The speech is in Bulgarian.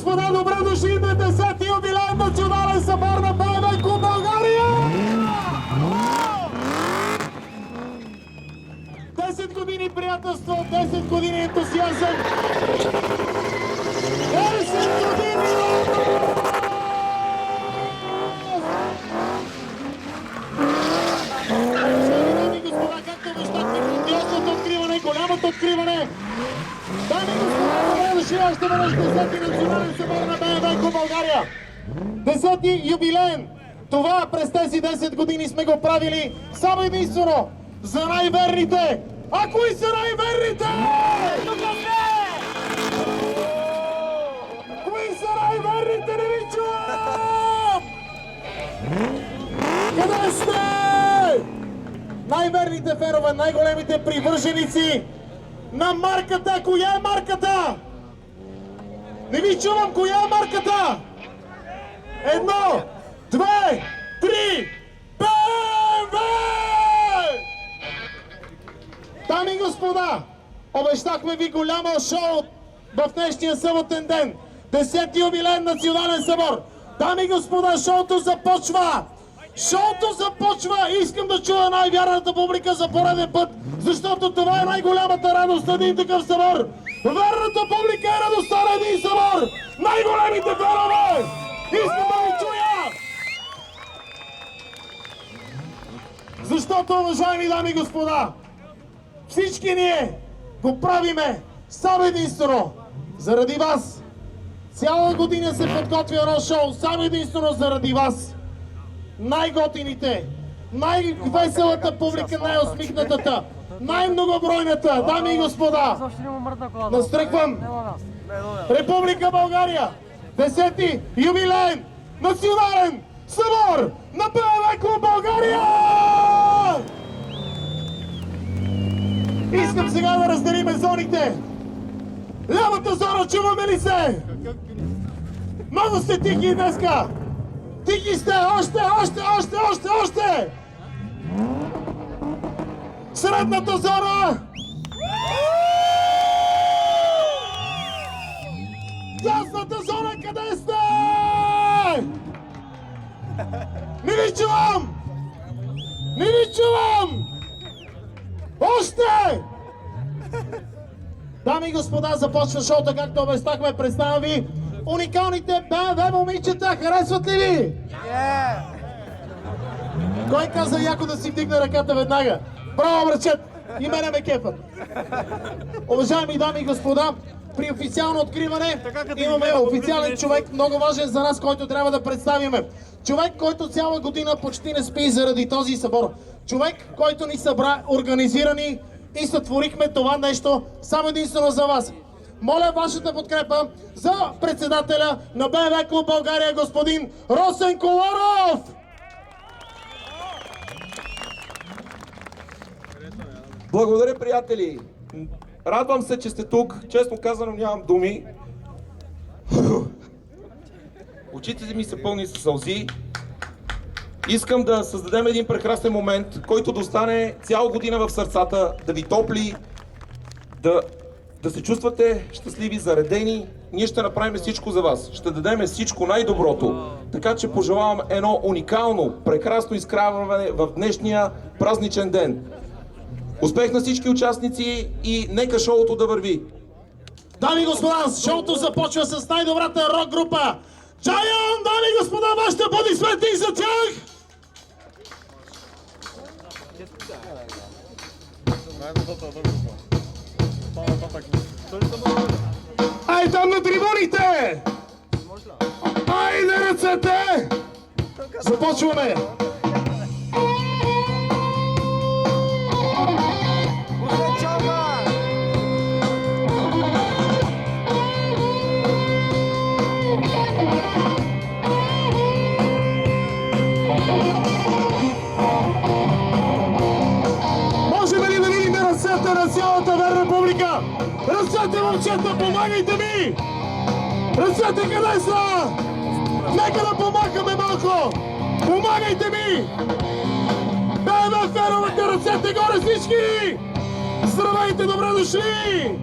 господа, добре дошли на 10-ти юбилеен национален събор на БМВ Клуб България! 10 години приятелство, 10 години ентусиазъм, 10 години! Дами и господа, както обещахме, грандиозното откриване, голямото откриване. Дами и господа, добре дошли още веднъж 10-ти национален събор на БМВ Клуб България. 10-ти юбилеен. Това през тези 10 години сме го правили само единствено за най-верните. А кои са най-верните? Кои са най-верните? Не ви чувам! Къде сте? Най-верните фенове, най-големите привърженици на марката. Коя е марката? Не ви чувам, коя е марката? 1, 2, 3, БМВ! Дами и господа, обещахме ви голямо шоу в днешния съботен ден. 10-ти юбилеен национален събор. Дами и господа, шоуто започва! Шоуто започва! Искам да чуя най-вярната публика за пореден път, защото това е най-голямата радост на един такъв събор. Вярната публика е радостта на един събор! Най-големите фенове! Искам да ви чуя! Защото, уважаеми дами и господа, всички ние го правиме само единствено заради вас. Цяла година се подготвя едно шоу, само единствено заради вас. Най-готините, най-веселата публика, най-усмихнатата, най-многобройната, дами и господа, настръквам Република България, 10-ти юбилеен национален събор на БМВ Клуб България! Искам сега да разделиме зоните. Лявата зона, чуваме ли се? Много сте тихи днеска! Тихи сте! Още! Средната зона! Дясната зона, къде сте? Не ви чувам! Още! Дами и господа, започва шоуто, както обещахме. Представям ви уникалните БМВ момичета. Харесват ли ви? Кой каза яко да си вдигне ръката веднага? Браво, братчет! И мене ме кефът. Уважаеми дами и господа, при официално откриване имаме официален човек, много важен за нас, който трябва да представиме. Човек, който цяла година почти не спи заради този събор. Човек, който ни събра организирани и сътворихме това нещо само единствено за вас. Моля вашата подкрепа за председателя на БМВ Клуб България, господин Росен Коларов! Благодаря, приятели! Радвам се, че сте тук. Честно казано, нямам думи. Очите ми са пълни със сълзи. Искам да създадем един прекрасен момент, който да остане цяла година в сърцата, да ви топли, да се чувствате щастливи, заредени. Ние ще направим всичко за вас. Ще дадем всичко най-доброто. Така че пожелавам едно уникално, прекрасно изкарване в днешния празничен ден. Успех на всички участници и нека шоуто да върви! Дами и господа, шоуто започва с най-добрата рок група Giant! Дами и господа, вашите аплодисменти за тях! Ай, там на трибуните! Айде ръцете! Започваме! Можем ли да видим ръцете на цялата верна публика? Ръцете, момчета, помагайте ми! Ръцете къде са? Нека да помагаме малко! Помагайте ми! БМВ феновете, ръцете горе всички! Здравейте, добре дошли!